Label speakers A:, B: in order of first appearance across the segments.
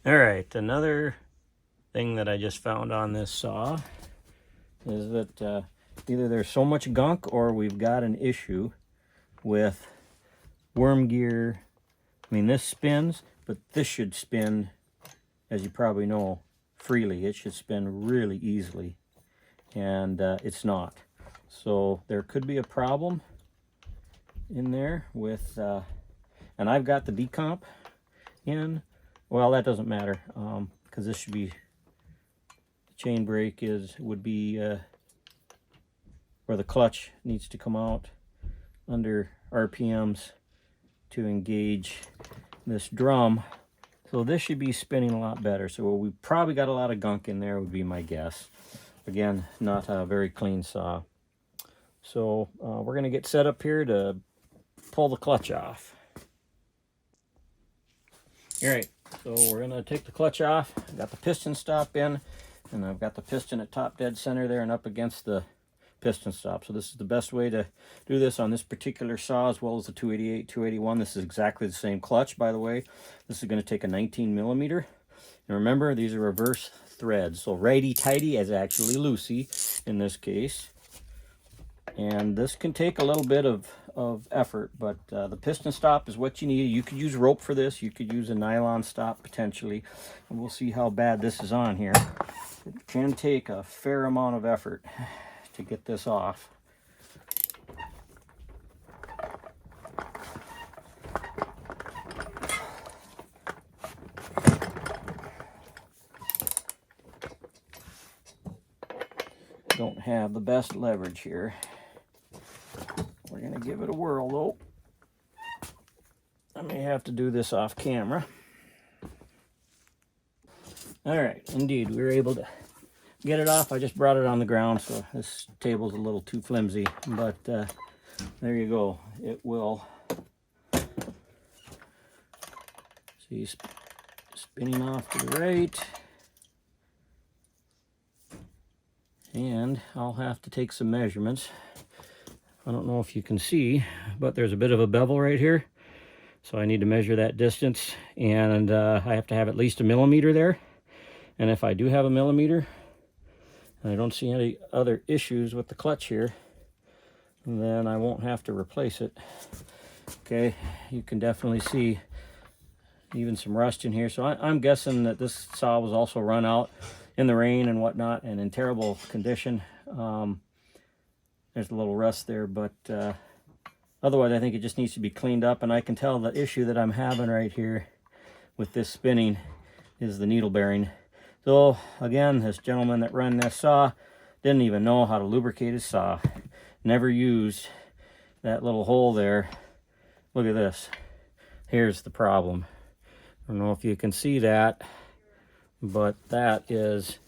A: All right, another thing that I just found on this saw is that either there's so much gunk or we've got an issue with worm gear. I mean, this spins, but this should spin, as you probably know, freely. It should spin really easily, and it's not. So there could be a problem in there with, and I've got the decomp in. Well, that doesn't matter, because this should be, the chain brake would be where the clutch needs to come out under RPMs to engage this drum. So this should be spinning a lot better. So we probably got a lot of gunk in there, would be my guess. Again, not a very clean saw. So we're going to get set up here to pull the clutch off. All right, so we're going to take the clutch off. I've got the piston stop in, and I've got the piston at top dead center there and up against the piston stop. So this is the best way to do this on this particular saw, as well as the 288, 281. This is exactly the same clutch, by the way. This is going to take a 19 millimeter. And remember, these are reverse threads. So righty-tighty is actually loosey in this case. And this can take a little bit of effort, but the piston stop is what you need. You could use rope for this. You could use a nylon stop potentially. And we'll see how bad this is on here. It can take a fair amount of effort to get this off. Don't have the best leverage here. We're going to give it a whirl though. I may have to do this off camera. All right, indeed, we were able to get it off. I just brought it on the ground, so this table's a little too flimsy, but there you go. It will. See, spinning off to the right. And I'll have to take some measurements. I don't know if you can see, but there's a bit of a bevel right here. So I need to measure that distance, and I have to have at least a millimeter there. And if I do have a millimeter, and I don't see any other issues with the clutch here, then I won't have to replace it. Okay, you can definitely see even some rust in here. So I'm guessing that this saw was also run out in the rain and whatnot and in terrible condition. There's a little rust there, but otherwise I think it just needs to be cleaned up. And I can tell the issue that I'm having right here with this spinning is the needle bearing. So again, this gentleman that ran this saw didn't even know how to lubricate his saw. Never used that little hole there. Look at this. Here's the problem. I don't know if you can see that, but that is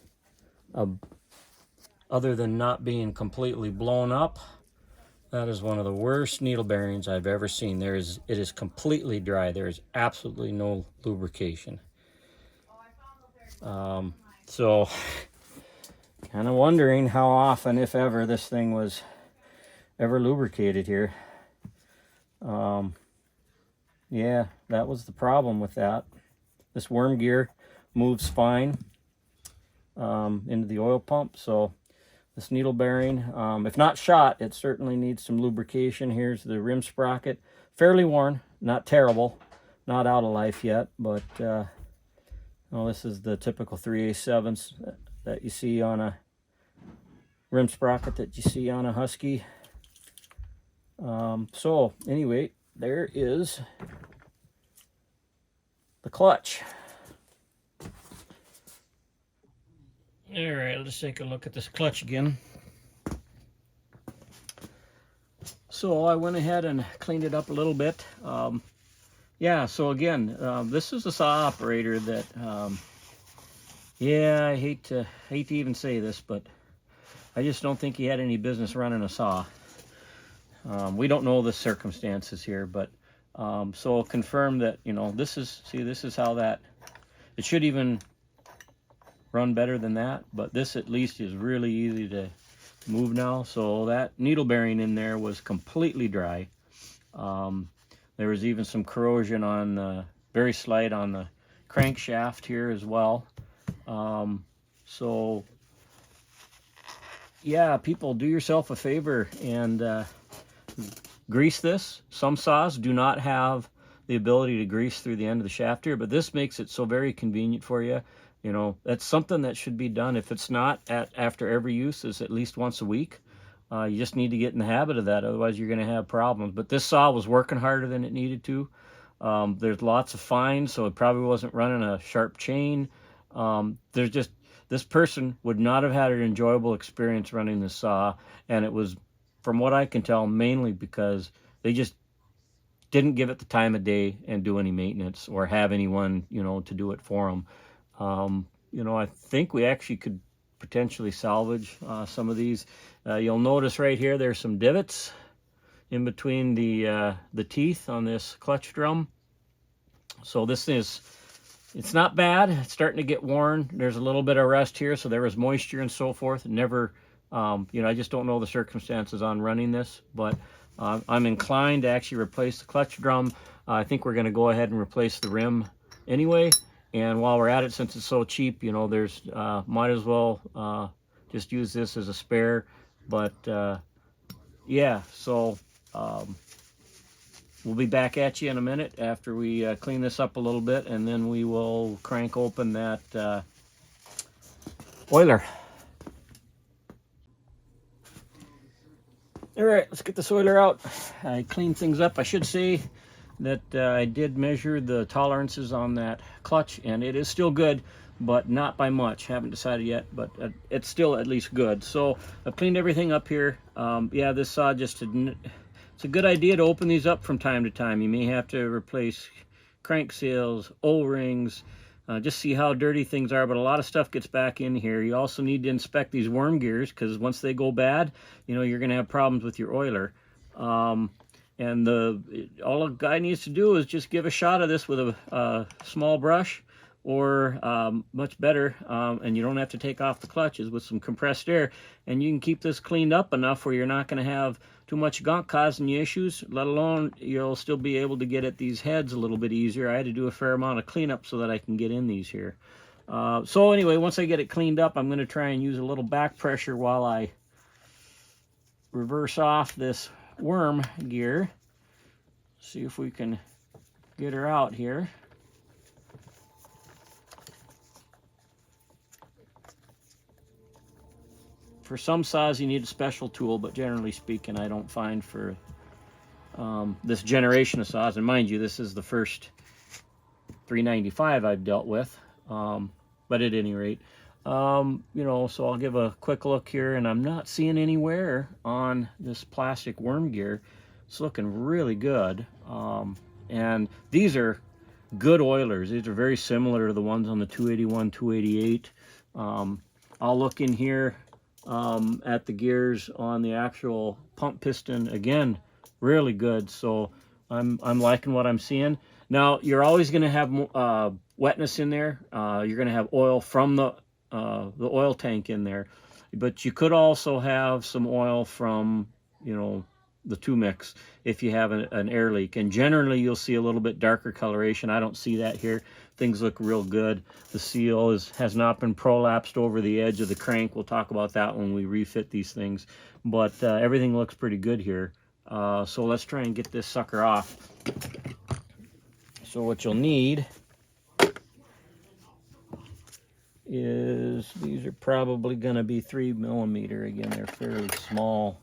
A: other than not being completely blown up, that is one of the worst needle bearings I've ever seen. It is completely dry. There is absolutely no lubrication. So kind of wondering how often, if ever, this thing was ever lubricated here. Yeah, that was the problem with that. This worm gear moves fine into the oil pump, so this needle bearing, if not shot, it certainly needs some lubrication. Here's the rim sprocket, fairly worn, not terrible, not out of life yet, but well, this is the typical 3/8 that you see on a rim sprocket that you see on a Husky. So anyway, there is the clutch. All right, let's take a look at this clutch again. So I went ahead and cleaned it up a little bit. Yeah, so again, this is a saw operator that, yeah, I hate to even say this, but I just don't think he had any business running a saw. We don't know the circumstances here, but so confirm that, you know, this is how that, it should even run better than that, but this at least is really easy to move now. So that needle bearing in there was completely dry. There was even some corrosion on very slight on the crankshaft here as well. So yeah, people, do yourself a favor and grease this. Some saws do not have the ability to grease through the end of the shaft here, but this makes it so very convenient for you. You know, that's something that should be done. If it's not after every use, is at least once a week. You just need to get in the habit of that, otherwise you're going to have problems. But this saw was working harder than it needed to. There's lots of fines, so it probably wasn't running a sharp chain. There's just, this person would not have had an enjoyable experience running this saw, and it was, from what I can tell, mainly because they just didn't give it the time of day and do any maintenance or have anyone, you know, to do it for them. You know, I think we actually could potentially salvage some of these. You'll notice right here there's some divots in between the teeth on this clutch drum. So this is, it's not bad. It's starting to get worn. There's a little bit of rust here, so there was moisture and so forth. Never, you know, I just don't know the circumstances on running this, but I'm inclined to actually replace the clutch drum. I think we're going to go ahead and replace the rim anyway. And while we're at it, since it's so cheap, you know, there's might as well just use this as a spare. But yeah, so we'll be back at you in a minute after we clean this up a little bit, and then we will crank open that oiler. All right, let's get this oiler out. I cleaned things up. I should say that I did measure the tolerances on that clutch, and it is still good, but not by much. Haven't decided yet, but it's still at least good. So I've cleaned everything up here. Yeah, this saw just didn't, it's a good idea to open these up from time to time. You may have to replace crank seals, O-rings, just see how dirty things are, but a lot of stuff gets back in here. You also need to inspect these worm gears, because once they go bad, you know, you're going to have problems with your oiler. And all a guy needs to do is just give a shot of this with a small brush, or much better, and you don't have to take off the clutches, with some compressed air, and you can keep this cleaned up enough where you're not going to have too much gunk causing you issues, let alone you'll still be able to get at these heads a little bit easier. I had to do a fair amount of cleanup so that I can get in these here. So anyway, once I get it cleaned up, I'm going to try and use a little back pressure while I reverse off this worm gear. See if we can get her out here. For some saws you need a special tool, but generally speaking, I don't find for this generation of saws, and mind you, this is the first 395 I've dealt with, but at any rate, you know, so I'll give a quick look here, and I'm not seeing any wear on this plastic worm gear. It's looking really good, and these are good oilers. These are very similar to the ones on the 281, 288. I'll look in here at the gears on the actual pump piston. Again, really good. So I'm liking what I'm seeing. Now, you're always going to have wetness in there. You're going to have oil from the oil tank in there, but you could also have some oil from, you know, the 2-mix if you have an air leak, and generally you'll see a little bit darker coloration. I don't see that here. Things look real good. The seal has not been prolapsed over the edge of the crank. We'll talk about that when we refit these things, but everything looks pretty good here. So let's try and get this sucker off. So what you'll need is, these are probably going to be 3mm. Again, they're fairly small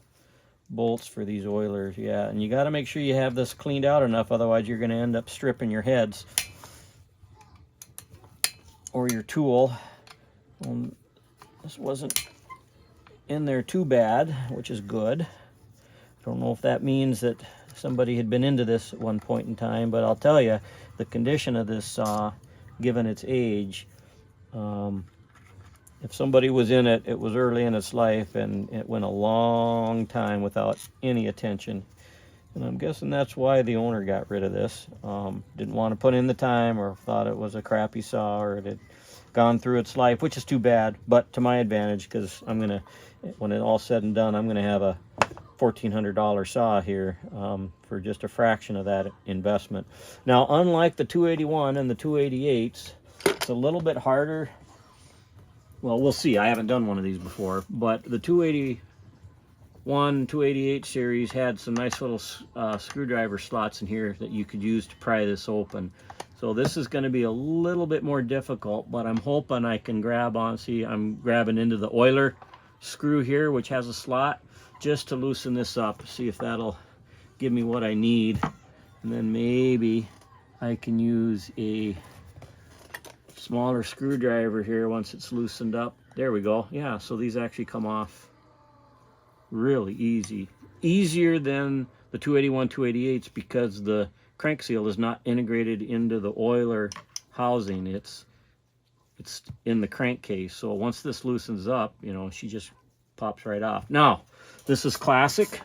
A: bolts for these oilers. Yeah, and you got to make sure you have this cleaned out enough, otherwise you're going to end up stripping your heads or your tool. This wasn't in there too bad, which is good. I don't know if that means that somebody had been into this at one point in time, but I'll tell you, the condition of this saw, given its age, if somebody was in it, it was early in its life, and it went a long time without any attention. And I'm guessing that's why the owner got rid of this. Didn't want to put in the time, or thought it was a crappy saw, or it had gone through its life, which is too bad, but to my advantage, because I'm going to, when it all said and done, I'm going to have a $1,400 saw here for just a fraction of that investment. Now, unlike the 281 and the 288s, it's a little bit harder. Well, we'll see. I haven't done one of these before, but the 281, 288 series had some nice little screwdriver slots in here that you could use to pry this open. So this is going to be a little bit more difficult, but I'm hoping I can grab on. See, I'm grabbing into the oiler screw here, which has a slot, just to loosen this up. See if that'll give me what I need. And then maybe I can use a smaller screwdriver here once it's loosened up. There we go. Yeah, so these actually come off really easy. Easier than the 281, 288s because the crank seal is not integrated into the oiler housing. It's in the crankcase. So once this loosens up, you know, she just pops right off. Now, this is classic.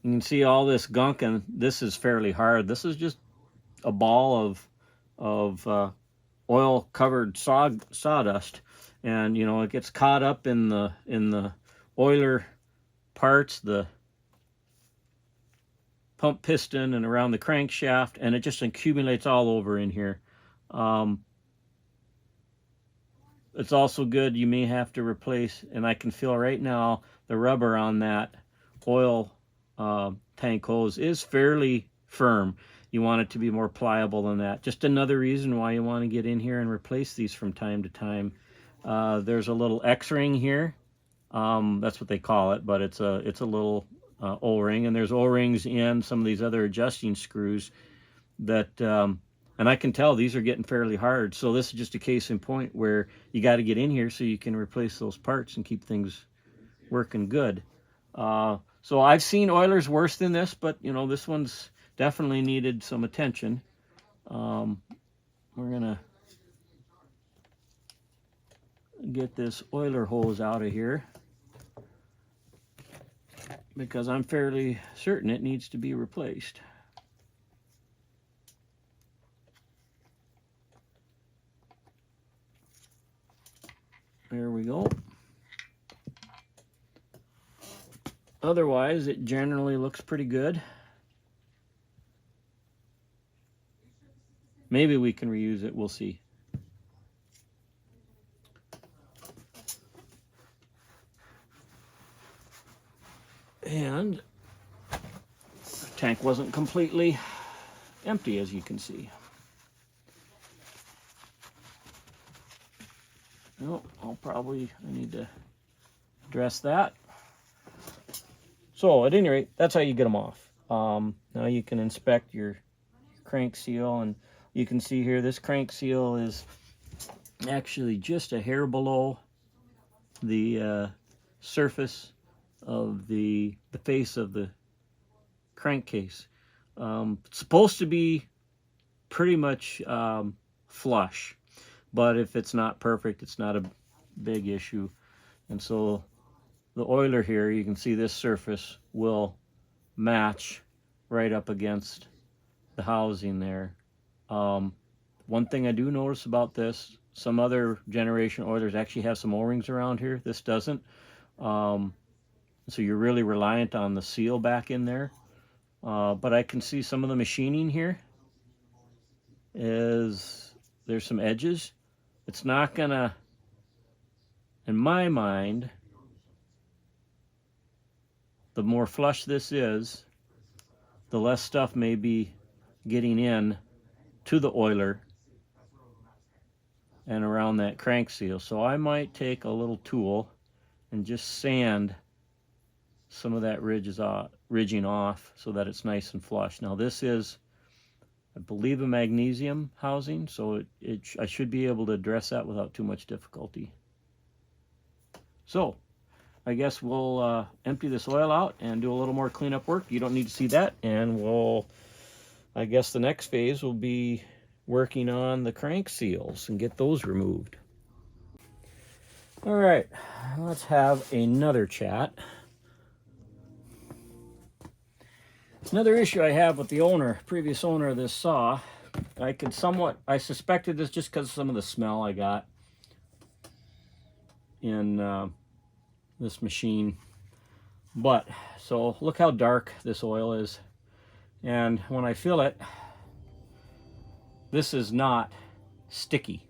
A: You can see all this gunk, and this is fairly hard. This is just a ball of oil-covered sawdust, and you know, it gets caught up in the oiler parts, the pump piston and around the crankshaft, and it just accumulates all over in here. It's also good, you may have to replace, and I can feel right now the rubber on that oil tank hose is fairly firm. You want it to be more pliable than that. Just another reason why you want to get in here and replace these from time to time. There's a little X-ring here. That's what they call it, but it's a little O-ring, and there's O-rings in some of these other adjusting screws that, and I can tell these are getting fairly hard. So this is just a case in point where you got to get in here so you can replace those parts and keep things working good. So I've seen oilers worse than this, but you know, this one's definitely needed some attention. We're gonna get this oiler hose out of here, because I'm fairly certain it needs to be replaced. There we go. Otherwise, it generally looks pretty good. Maybe we can reuse it, we'll see. And the tank wasn't completely empty, as you can see. No, I need to address that. So at any rate, that's how you get them off. Now you can inspect your crank seal, and you can see here this crank seal is actually just a hair below the surface of the face of the crankcase. It's supposed to be pretty much flush, but if it's not perfect, it's not a big issue. And so the oiler here, you can see this surface will match right up against the housing there. One thing I do notice about this, some other generation oilers actually have some O-rings around here. This doesn't. So you're really reliant on the seal back in there. But I can see some of the machining here is there's some edges. It's not gonna, in my mind, the more flush this is, the less stuff may be getting in to the oiler and around that crank seal. So I might take a little tool and just sand some of that ridging off so that it's nice and flush. Now this is, I believe, a magnesium housing, so I should be able to address that without too much difficulty. So I guess we'll empty this oil out and do a little more cleanup work. You don't need to see that, and I guess the next phase will be working on the crank seals and get those removed. All right, let's have another chat. Another issue I have with the previous owner of this saw, I suspected this just because of some of the smell I got in this machine. But so look how dark this oil is, and when I fill it, this is not sticky.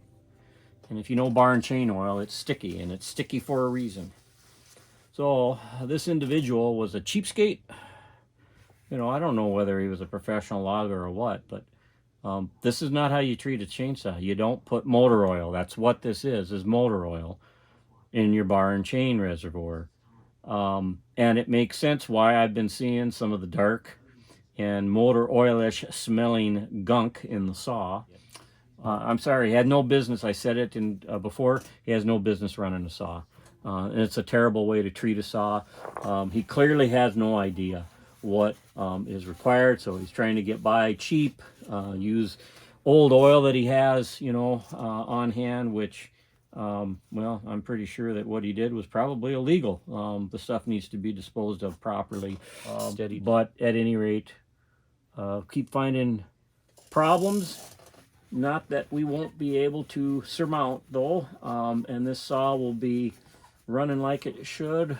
A: And if you know bar and chain oil, it's sticky, and it's sticky for a reason. So this individual was a cheapskate. You know, I don't know whether he was a professional logger or what, but this is not how you treat a chainsaw. You don't put motor oil. That's what this is motor oil in your bar and chain reservoir. And it makes sense why I've been seeing some of the dark and motor oilish smelling gunk in the saw. I'm sorry, he had no business. I said it in, before. He has no business running a saw. And it's a terrible way to treat a saw. He clearly has no idea what is required, so he's trying to get by cheap, use old oil that he has, you know, on hand, which, well, I'm pretty sure that what he did was probably illegal. The stuff needs to be disposed of properly. But at any rate, keep finding problems. Not that we won't be able to surmount, though, and this saw will be running like it should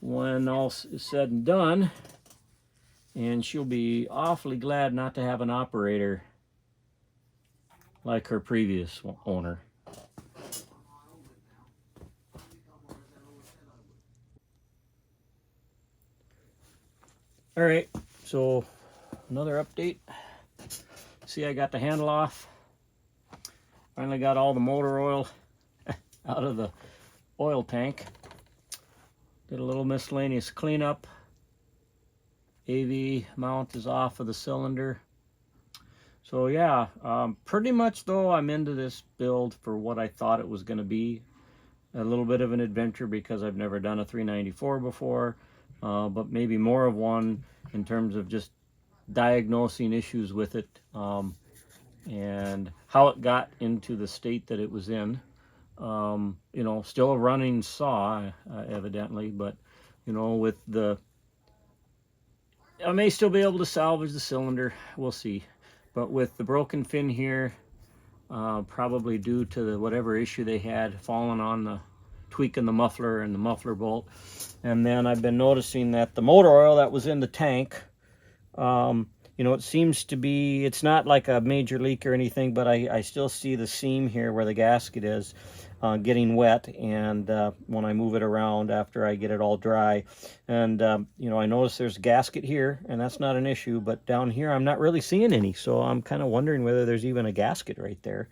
A: when all is said and done, and she'll be awfully glad not to have an operator like her previous owner. All right, so another update. See, I got the handle off. Finally got all the motor oil out of the oil tank. Did a little miscellaneous cleanup. AV mount is off of the cylinder. So yeah, pretty much though, I'm into this build for what I thought it was going to be. A little bit of an adventure because I've never done a 394 before, but maybe more of one in terms of just diagnosing issues with it, and how it got into the state that it was in. You know, still a running saw, evidently, but you know, with the, I may still be able to salvage the cylinder, we'll see. But with the broken fin here, probably due to the whatever issue they had falling on the tweaking the muffler and the muffler bolt. And then I've been noticing that the motor oil that was in the tank, you know, it seems to be, it's not like a major leak or anything, but I still see the seam here where the gasket is getting wet, and when I move it around after I get it all dry. And, you know, I notice there's a gasket here, and that's not an issue, but down here I'm not really seeing any, so I'm kind of wondering whether there's even a gasket right there.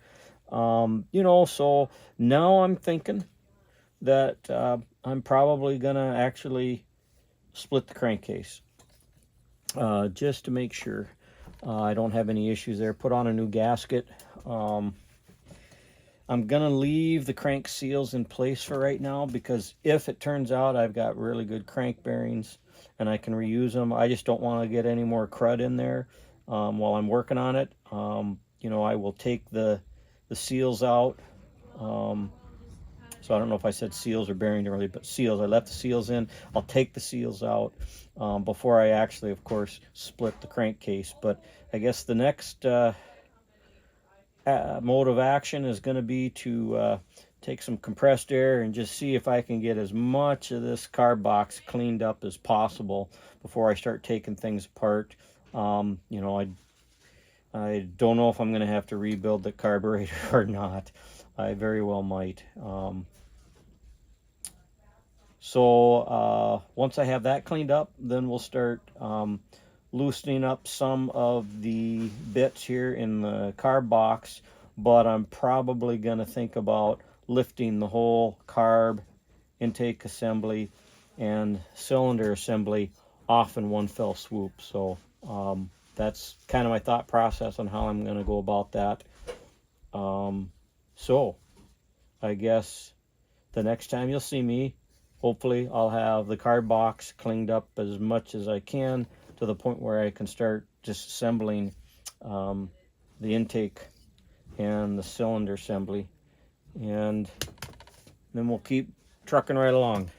A: You know, so now I'm thinking that I'm probably gonna actually split the crankcase, just to make sure I don't have any issues there. Put on a new gasket. I'm gonna leave the crank seals in place for right now, because if it turns out I've got really good crank bearings and I can reuse them, I just don't want to get any more crud in there while I'm working on it. You know, I will take the seals out. So I don't know if I said seals or bearing earlier, but seals. I left the seals in. I'll take the seals out before I actually, of course, split the crankcase. But I guess the next mode of action is going to be to take some compressed air and just see if I can get as much of this carb box cleaned up as possible before I start taking things apart. You know, I don't know if I'm going to have to rebuild the carburetor or not. I very well might. So once I have that cleaned up, then we'll start loosening up some of the bits here in the carb box, but I'm probably going to think about lifting the whole carb intake assembly and cylinder assembly off in one fell swoop. So that's kind of my thought process on how I'm going to go about that. So I guess the next time you'll see me, hopefully I'll have the carb box cleaned up as much as I can, to the point where I can start disassembling the intake and the cylinder assembly, and then we'll keep trucking right along.